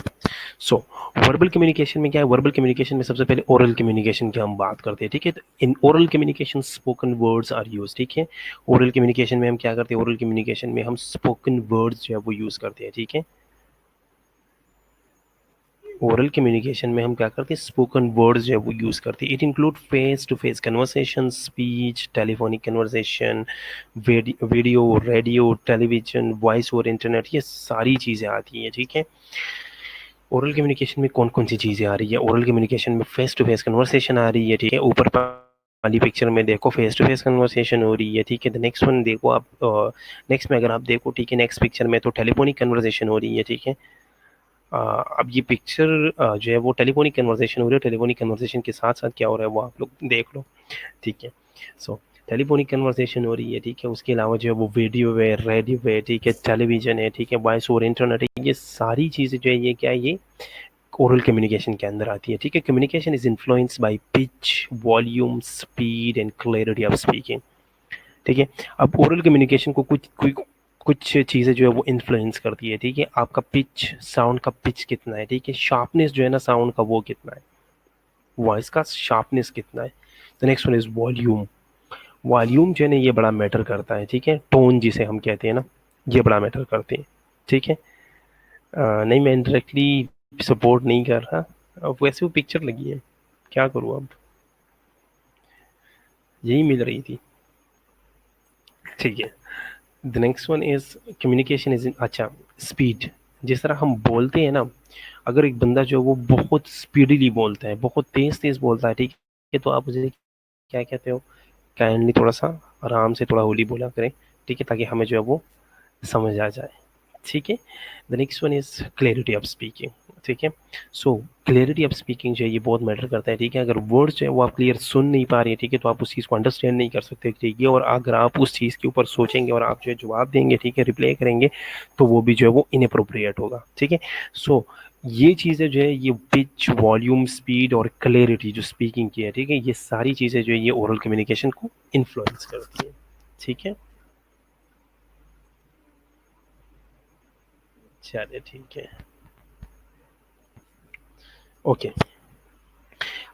सो वर्बल कम्युनिकेशन में क्या है, वर्बल कम्युनिकेशन में सबसे पहले ओरल कम्युनिकेशन की हम बात करते हैं, ठीक है। तो in oral communication spoken words are use, ठीक है। ओरल कम्युनिकेशन में हम क्या करते हैं, ओरल कम्युनिकेशन में हम स्पोकन वर्ड्स जो है वो यूज करते हैं, ठीक है। ओरल कम्युनिकेशन में हम क्या करते हैं, स्पोकन वर्ड्स जो है वो यूज करते हैं। It include face to face conversation, speech, telephonic conversation, video, radio, television, voice over internet, ये सारी चीजें आती हैं, ठीक है। ओरल कम्युनिकेशन में कौन कौन सी चीज़ें आ रही है, ओरल कम्युनिकेशन में फेस टू फेस कन्वर्सेशन आ रही है, ठीक है। ऊपर वाली पिक्चर में देखो फेस टू फेस कन्वर्सेशन हो रही है, ठीक है। द नेक्स्ट वन देखो आप, नेक्स्ट में अगर आप देखो, ठीक है, नेक्स्ट पिक्चर में तो टेलीफोनिक कन्वर्सेशन हो रही है, ठीक है। अब ये पिक्चर जो है वो टेलीफोनिक कन्वर्सेशन हो रही है, टेलीफोनिक कन्वर्सेशन के साथ साथ क्या हो रहा है वो आप लोग देख लो, ठीक है। सो टेलीफोनिक कन्वर्सेशन हो रही है, ठीक है। उसके अलावा जो है वो वीडियो है, रेडियो है, ठीक है, टेलीविजन है, ठीक है, वॉइस ओवर इंटरनेट है, ये सारी चीज़ें जो है ये क्या है, ये ओरल कम्युनिकेशन के अंदर आती है, ठीक है। Communication is influenced by pitch, volume, speed and clarity of speaking, ठीक है। अब ओरल कम्युनिकेशन को कुछ चीज़ें जो है वो इन्फ्लुएंस करती है, ठीक है। आपका पिच, साउंड का पिच कितना है, ठीक है। शार्पनेस जो है ना साउंड का वो कितना है, वॉइस का शार्पनेस कितना है। The next one is volume, volume जो है ना ये बड़ा मैटर करता है, ठीक है। टोन जिसे हम कहते हैं ना, ये बड़ा मैटर करते हैं, ठीक है। नहीं मैं इंडायरेक्टली सपोर्ट नहीं कर रहा, अब वैसे वो पिक्चर लगी है, क्या करूँ अब, यही मिल रही थी, ठीक है। The next one is communication is, अच्छा, स्पीड, जिस तरह हम बोलते हैं ना, अगर एक बंदा जो है वो बहुत स्पीडीली बोलता है, बहुत तेज तेज बोलता है, ठीक है, तो आप मुझे क्या कहते हो, काइंडली थोड़ा सा आराम से थोड़ा होली बोला करें, ठीक है, ताकि हमें जो है वो समझ आ जाए, ठीक है। The next one is clarity of speaking, ठीक है। सो क्लैरिटी ऑफ स्पीकिंग जो है ये बहुत मैटर करता है, ठीक है। अगर वर्ड्स जो है वो आप क्लियर सुन नहीं पा रहे हैं, ठीक है, तो आप उस चीज़ को अंडरस्टैंड नहीं कर सकते, ठीक है। और अगर आप उस चीज़ के ऊपर सोचेंगे और आप जो है जवाब देंगे, ठीक है, रिप्लाई करेंगे, तो वो भी जो है वो इनअप्रोप्रिएट होगा, ठीक है। सो ये चीज़ें जो है ये पिच, वॉल्यूम, स्पीड और क्लैरिटी जो स्पीकिंग की है, ठीक है, ये सारी चीज़ें जो है ये ओरल कम्युनिकेशन को इन्फ्लुएंस करती है, ठीक है। चलिए ठीक है, ओके।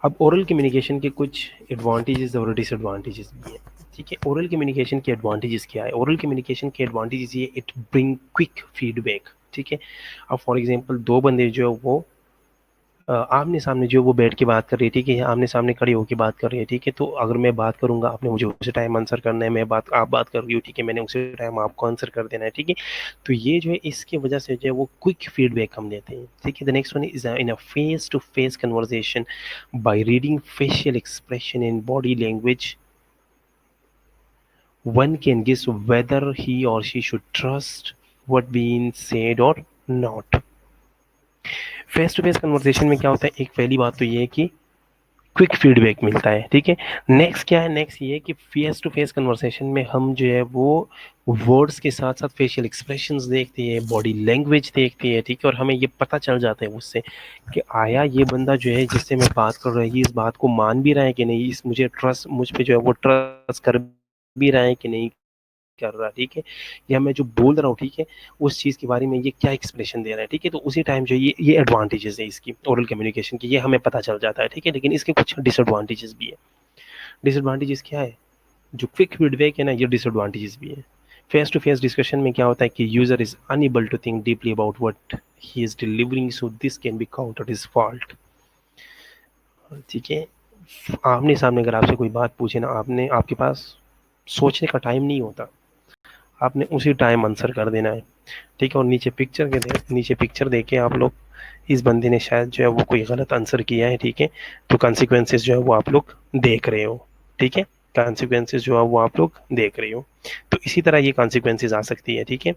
अब ओरल कम्युनिकेशन के कुछ एडवांटेजेस और डिसएडवांटेजेस भी हैं, ठीक है। ओरल कम्युनिकेशन के एडवांटेजेस क्या है, ओरल कम्युनिकेशन के एडवांटेजेस ये, इट ब्रिंग क्विक फीडबैक, ठीक है। अब फॉर एग्जांपल दो बंदे जो है वो आमने सामने जो वो बैठ के बात कर रही है, ठीक है, आमने सामने खड़ी होकर बात कर रही है, ठीक है। तो अगर मैं बात करूंगा, आपने मुझे उसी टाइम आंसर करना है, मैं बात आप बात कर रही हो, ठीक है, मैंने उसी टाइम आपको आंसर कर देना है, ठीक है। तो ये जो है इसकी वजह से जो है वो क्विक फीडबैक हम देते हैं, ठीक है। The next one is in a face to face conversation, by reading facial expression in body language, one can guess whether he or she should trust what being said or not. Face to face conversation में क्या होता है, एक पहली बात तो ये है कि क्विक फीडबैक मिलता है, ठीक है। नेक्स्ट क्या है, नेक्स्ट ये है कि फेस टू फेस कन्वर्सेशन में हम जो है वो वर्ड्स के साथ साथ फेशियल एक्सप्रेशंस देखते हैं, बॉडी लैंग्वेज देखते हैं, ठीक है। और हमें ये पता चल जाता है उससे कि आया ये बंदा जो है जिससे मैं बात कर रहा है इस बात को मान भी रहा है कि नहीं, इस मुझे ट्रस्ट, मुझ पे जो है वो ट्रस्ट कर भी रहा है कि नहीं कर रहा, ठीक है। या मैं जो बोल रहा हूँ, ठीक है, उस चीज़ के बारे में ये क्या एक्सप्रेशन दे रहा है, ठीक है। तो उसी टाइम जो ये एडवांटेजेस है इसकी ओरल कम्युनिकेशन की, ये हमें पता चल जाता है, ठीक है। लेकिन इसके कुछ डिसएडवांटेजेस भी है। डिसएडवांटेजेस क्या है, जो क्विक फीडबैक है ना, ये डिसएडवांटेजेस भी है। फेस टू फेस डिस्कशन में क्या होता है कि user is unable to think deeply about what he is delivering, so this can be countered is fault, ठीक है। आमने सामने अगर आपसे कोई बात पूछे ना, आपने आपके पास सोचने का टाइम नहीं होता, आपने उसी टाइम आंसर कर देना है, ठीक है। और नीचे पिक्चर देखे आप लोग, इस बंदे ने शायद जो है वो कोई गलत आंसर किया है, ठीक है। तो कॉन्सिक्वेंसेस जो है वो आप लोग देख रहे हो, ठीक है। कॉन्सिक्वेंसेस जो है वो आप लोग देख रहे हो, तो इसी तरह ये कॉन्सिक्वेंसेस आ सकती है, ठीक है।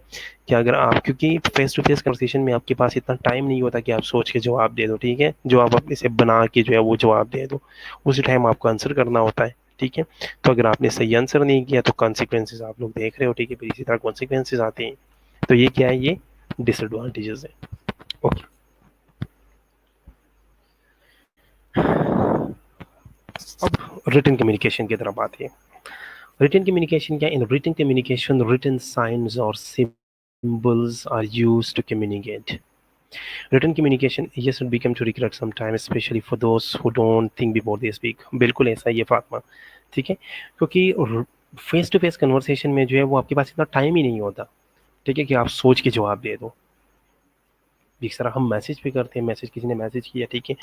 कि अगर आप, क्योंकि फेस टू फेस कन्वर्सेशन में आपके पास इतना टाइम नहीं होता कि आप सोच के जवाब दे दो, ठीक है, जो आप अपने से बना के जो है वो जवाब दे दो, उसी टाइम आपको आंसर करना होता है, ठीक है। तो अगर आपने सही आंसर नहीं किया तो कॉन्सिक्वेंसेस आप लोग देख रहे हो, ठीक है, फिर इसी तरह कॉन्सिक्वेंसेस आते हैं। तो ये क्या है, ये डिसएडवांटेजेस है, ओके। अब रिटन कम्युनिकेशन की तरफ आते हैं। रिटन कम्युनिकेशन क्या, in written communication written signs और symbols are used to communicate, written communication yes it become to regret sometime especially for those who don't think before they speak। बिल्कुल ऐसा ही है फातिमा, ठीक है, क्योंकि फेस टू फेस कन्वर्सेशन में जो है वो आपके पास इतना टाइम ही नहीं होता, ठीक है, कि आप सोच के जवाब दे दो। जिस तरह हम मैसेज भी करते हैं, मैसेज किसी ने मैसेज किया, ठीक है,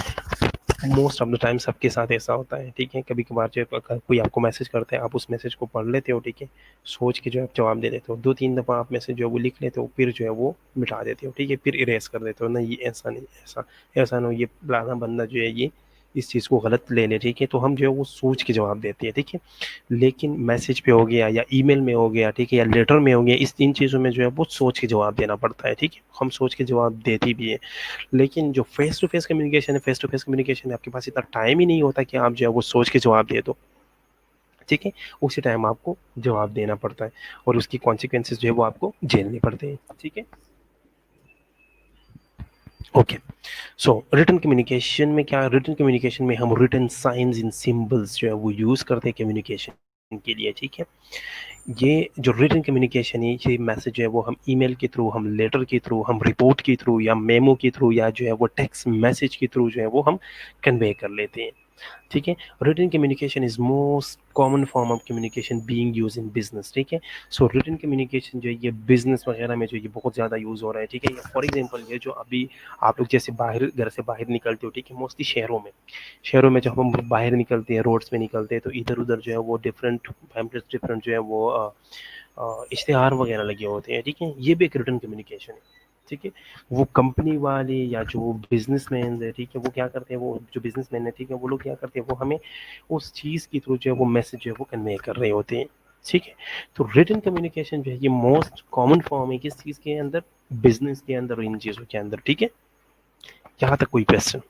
मोस्ट ऑफ द टाइम सबके साथ ऐसा होता है, ठीक है, कभी कभार जो कोई आपको मैसेज करता है, आप उस मैसेज को पढ़ लेते हो, ठीक है, सोच के जो है आप जवाब दे देते हो, 2-3 दफ़ा आप मैसेज जो है वो लिख लेते हो, फिर जो है वो मिटा देते हो, ठीक है, फिर इरेज कर देते हो, नहीं ये ऐसा नहीं, ऐसा ऐसा नहीं, ये फलाना बंदा जो है ये इस चीज़ को गलत ले ले, ठीक है, तो हम जो है वो सोच के जवाब देते हैं, ठीक है। लेकिन मैसेज पे हो गया या ईमेल में हो गया, ठीक है, या लेटर में हो गया, इस 3 चीज़ों में जो है वो सोच के जवाब देना पड़ता है, ठीक है, हम सोच के जवाब देते भी हैं। लेकिन जो फेस टू फेस कम्युनिकेशन है, फेस टू फेस कम्युनिकेशन में आपके पास इतना टाइम ही नहीं होता कि आप जो है वो सोच के जवाब दे दो, ठीक है, उसी टाइम आपको जवाब देना पड़ता है और उसकी कॉन्सिक्वेंसेज जो है वो आपको झेलने पड़ते हैं, ठीक है। ओके, सो रिटन कम्युनिकेशन में क्या, रिटन कम्युनिकेशन में हम रिटन साइंस इन सिंबल्स जो है वो यूज़ करते हैं कम्युनिकेशन के लिए, ठीक है। ये जो रिटन कम्युनिकेशन है, ये मैसेज जो है वो हम ईमेल के थ्रू, हम लेटर के थ्रू, हम रिपोर्ट के थ्रू या मेमो के थ्रू या जो है वो टेक्स्ट मैसेज के थ्रू जो है वो हम कन्वे कर लेते हैं, ठीक है। Written communication is most common form of communication being use in business, ठीक है। सो रिटन कम्युनिकेशन जो है ये बिजनेस वगैरह में जो ये बहुत ज़्यादा यूज़ हो रहा है, ठीक है। फॉर एग्जांपल ये जो अभी आप लोग जैसे बाहर घर से बाहर निकलते हो, ठीक है, मोस्टली शहरों में जब हम बाहर निकलते हैं, रोड्स में निकलते हैं, तो इधर उधर जो है वो डिफरेंट पैम्पलेट्स, डिफरेंट जो है वो इश्तेहार वगैरह लगे होते हैं, ठीक है, ये भी एक रिटन कम्युनिकेशन है, ठीक है। वो कंपनी वाले या जो बिजनेसमैन है, ठीक है, वो क्या करते हैं, वो जो बिजनेसमैन है, ठीक है, वो लोग क्या करते हैं, वो हमें उस चीज़ के थ्रू जो है वो मैसेज जो है वो कन्वे कर रहे होते हैं, ठीक है। तो रिटन कम्युनिकेशन जो है ये मोस्ट कॉमन फॉर्म है किस चीज़ के अंदर, बिजनेस के अंदर, इन चीज़ों के अंदर, ठीक है। यहाँ तक कोई क्वेश्चन?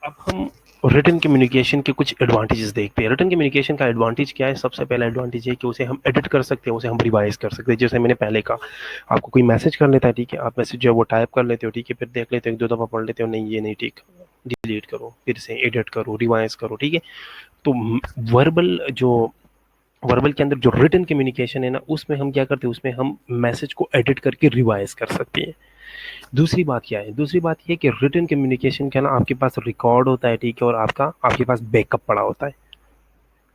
अब हम रिटन कम्युनिकेशन के कुछ एडवांटेजेस देखते हैं। रिटन कम्युनिकेशन का एडवांटेज क्या है? सबसे पहला एडवांटेज है कि उसे हम एडिट कर सकते हैं, उसे हम रिवाइज कर सकते हैं। जैसे मैंने पहले कहा, आपको कोई मैसेज कर लेता है, ठीक है, आप मैसेज जो है वो टाइप कर लेते हो, ठीक है, फिर देख लेते हो, 1-2 दफ़ा पढ़ लेते हो, नहीं ये नहीं ठीक, डिलीट करो, फिर से एडिट करो, रिवाइज करो, ठीक है। तो वर्बल जो वर्बल के अंदर जो रिटन कम्युनिकेशन है ना, उसमें हम क्या करते हैं, उसमें हम मैसेज को एडिट करके रिवाइज कर सकते हैं। दूसरी बात क्या है, दूसरी बात ये कि रिटन कम्युनिकेशन का ना आपके पास रिकॉर्ड होता है, ठीक है, और आपके पास बैकअप पड़ा होता है,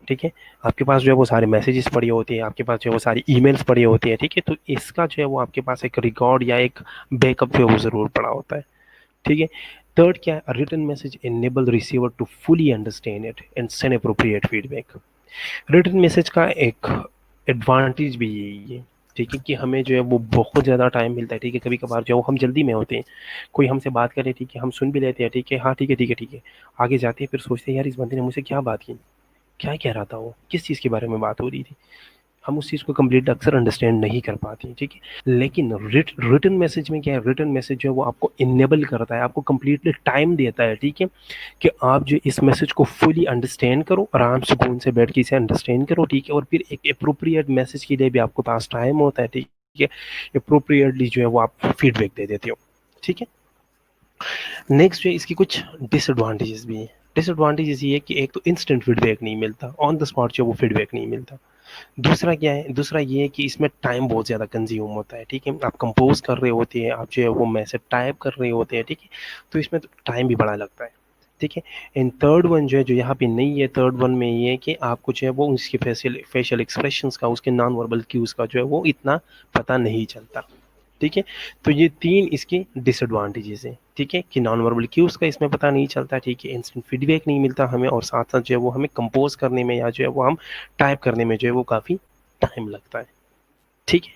ठीक है। आपके पास जो है वो सारे मैसेजेस पड़े होते हैं, आपके पास जो है वो सारी ईमेल्स पड़ी होती है, ठीक है। तो इसका जो है वो आपके पास एक रिकॉर्ड या एक बैकअप जो है वो ज़रूर पड़ा होता है, ठीक है। थर्ड क्या है, written message enable receiver to fully understand it and send appropriate feedback. Written message का एक एडवांटेज भी यही है, ठीक है, कि हमें जो है वो बहुत ज़्यादा टाइम मिलता है, ठीक है। कभी कभार जो है वो हम जल्दी में होते हैं, कोई हमसे बात करे, ठीक है, हम सुन भी लेते हैं, ठीक है, हाँ ठीक है ठीक है ठीक है, आगे जाते हैं, फिर सोचते हैं यार इस बंदे ने मुझसे क्या बात की, क्या कह रहा था, वो किस चीज़ के बारे में बात हो रही थी, हम उस चीज़ को कंप्लीट अक्सर अंडरस्टैंड नहीं कर पाते हैं, ठीक है। लेकिन रिटन मैसेज में क्या है, रिटन मैसेज जो है वो आपको इनेबल करता है, आपको कंप्लीटली टाइम देता है, ठीक है, कि आप जो इस मैसेज को फुली अंडरस्टैंड करो, आराम सुकून से बैठ के इसे अंडरस्टैंड करो, ठीक है, और फिर एक अप्रोप्रिएट मैसेज के लिए भी आपके पास टाइम होता है, ठीक है, अप्रोप्रिएटली जो है वो आप फीडबैक दे देते हो, ठीक है। नेक्स्ट जो है इसकी कुछ डिसएडवांटेजेस भी हैं। डिसएडवांटेजेस ये है कि एक तो इंस्टेंट फीडबैक नहीं मिलता, ऑन द स्पॉट जो वो फीडबैक नहीं मिलता। दूसरा क्या है, दूसरा ये है कि इसमें टाइम बहुत ज़्यादा कंज्यूम होता है, ठीक है, आप कंपोज कर रहे होते हैं, आप जो है वो मैसेज टाइप कर रहे होते हैं, ठीक है, तो इसमें तो टाइम भी बड़ा लगता है, ठीक है। एंड थर्ड वन जो है जो यहाँ पे नहीं है, थर्ड वन में ये है कि आपको जो है वो उसके फेशियल फेशियल एक्सप्रेशंस का, उसके नॉन वर्बल क्यूज़ का जो है वो इतना पता नहीं चलता, ठीक है। तो ये 3 इसके डिसएडवांटेजेस हैं, ठीक है, कि नॉन वर्बल क्यूज़ का इसमें पता नहीं चलता, ठीक है, इंस्टेंट फीडबैक नहीं मिलता हमें, और साथ-साथ जो है वो हमें कंपोज़ करने में या जो है वो हम टाइप करने में जो है वो काफ़ी टाइम लगता है, ठीक है।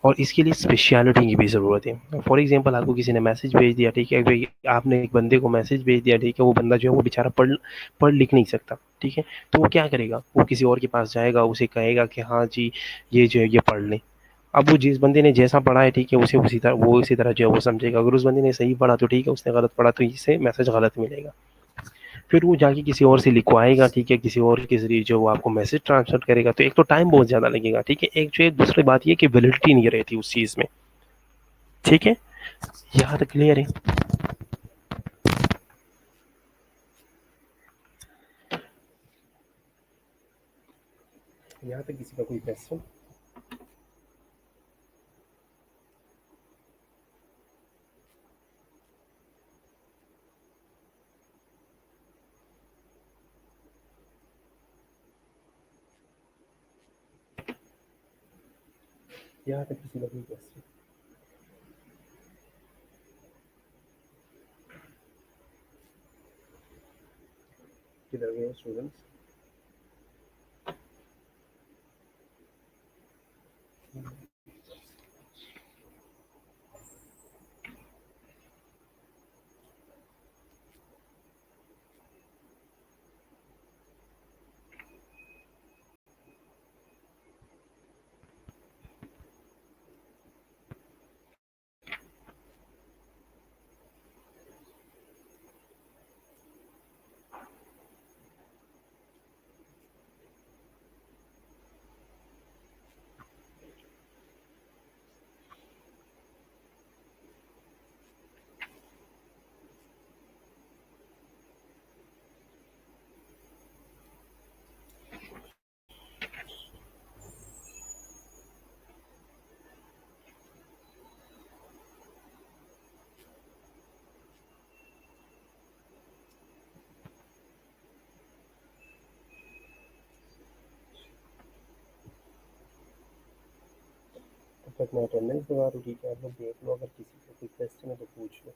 और इसके लिए स्पेशलिटी की भी ज़रूरत है। फॉर एग्जांपल आपको किसी ने मैसेज भेज दिया, ठीक है, भाई आपने एक बंदे को मैसेज भेज दिया, ठीक है, वो बंदा जो है वो बेचारा पढ़ पढ़ लिख नहीं सकता, ठीक है, तो वो क्या करेगा, वो किसी और के पास जाएगा, उसे कहेगा कि हाँ जी ये जो है ये पढ़ लें। अब वो जिस बंदे ने जैसा पढ़ा है, ठीक है, उसे उसी तरह जो है वो समझेगा। अगर उस बंदे ने सही पढ़ा तो ठीक है, उसने गलत पढ़ा तो इससे मैसेज गलत मिलेगा। फिर वो जाके किसी और से लिखवाएगा, ठीक है, किसी और के ज़रिए जो वो आपको मैसेज ट्रांसफ़र करेगा, तो एक तो टाइम बहुत ज़्यादा लगेगा, ठीक है। एक जो है दूसरी बात ये कि वैलिडिटी नहीं रहती उस चीज़ में, ठीक है। यहाँ तक क्लियर है? यहाँ पे किसी का कोई क्वेश्चन? यहाँ पे किसी का कोई क्वेश्चन? किधर गए स्टूडेंट्स? तब तक मैं अटेंडेंस लगा दूँ, ठीक है? आप लोग देख लो, अगर किसी का कोई क्वेश्चन है तो पूछ लो।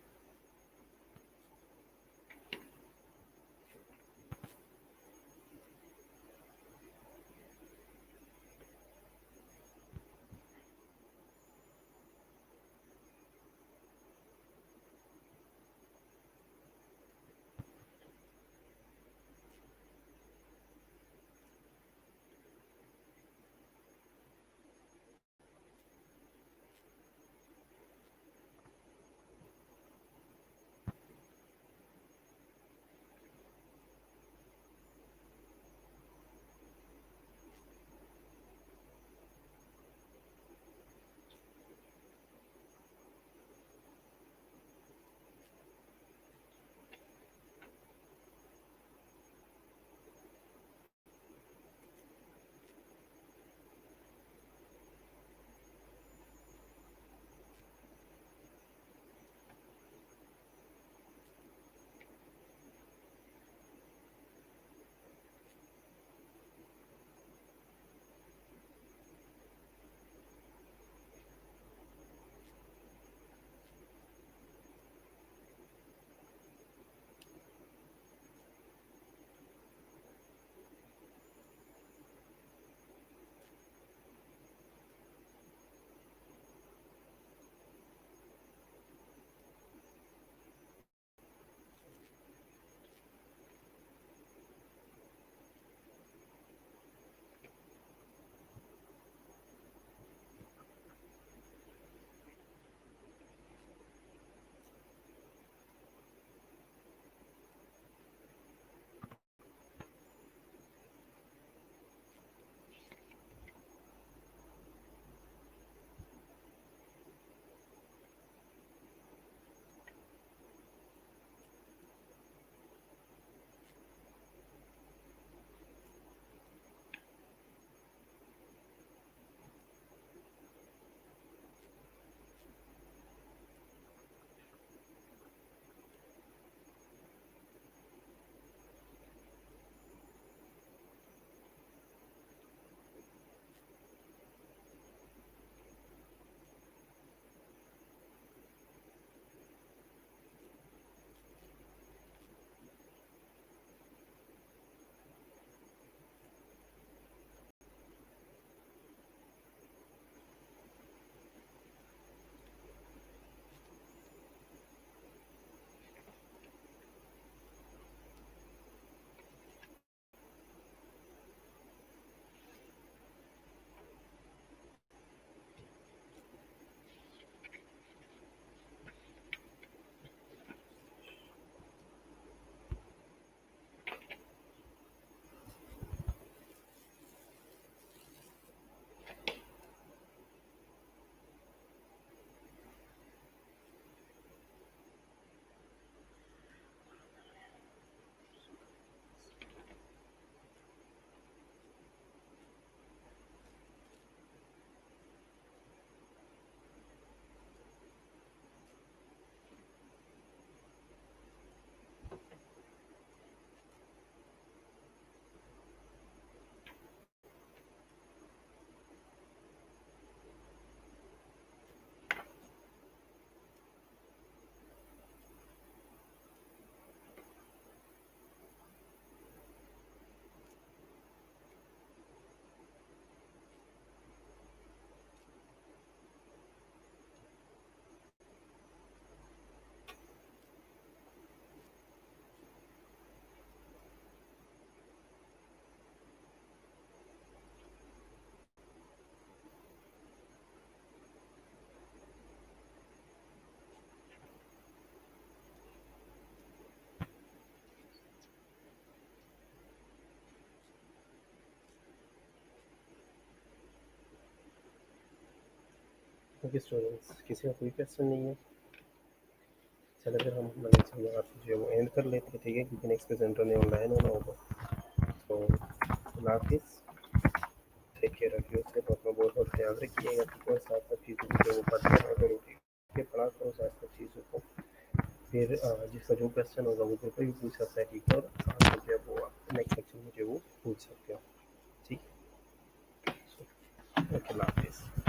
ओके स्टूडेंट्स, किसी का कोई क्वेश्चन नहीं है? चलो फिर हम मतलब चलिए यहाँ पे जो है वो एंड कर लेते हैं, ठीक है, क्योंकि नेक्स्ट प्रेजेंटर ने ऑनलाइन होना होगा। तो अल्लाह हाफिज़, टेक केयर ऑफ़ योरसेल्फ, अपना बहुत बहुत ख्याल रखिएगा, ठीक है। साथ साथ चीज़ों को जो वो पढ़ते रहा करो, ठीक है, पढ़ा करो साथ साथ चीज़ों को। फिर जिसका जो क्वेश्चन होगा वो ग्रुप पे भी पूछ सकता है, ठीक है, और साथ में जो है वो नेक्स्ट सेक्शन में जो है वो पूछ सकते हो, ठीक है। ओके, अल्लाह हाफिज़।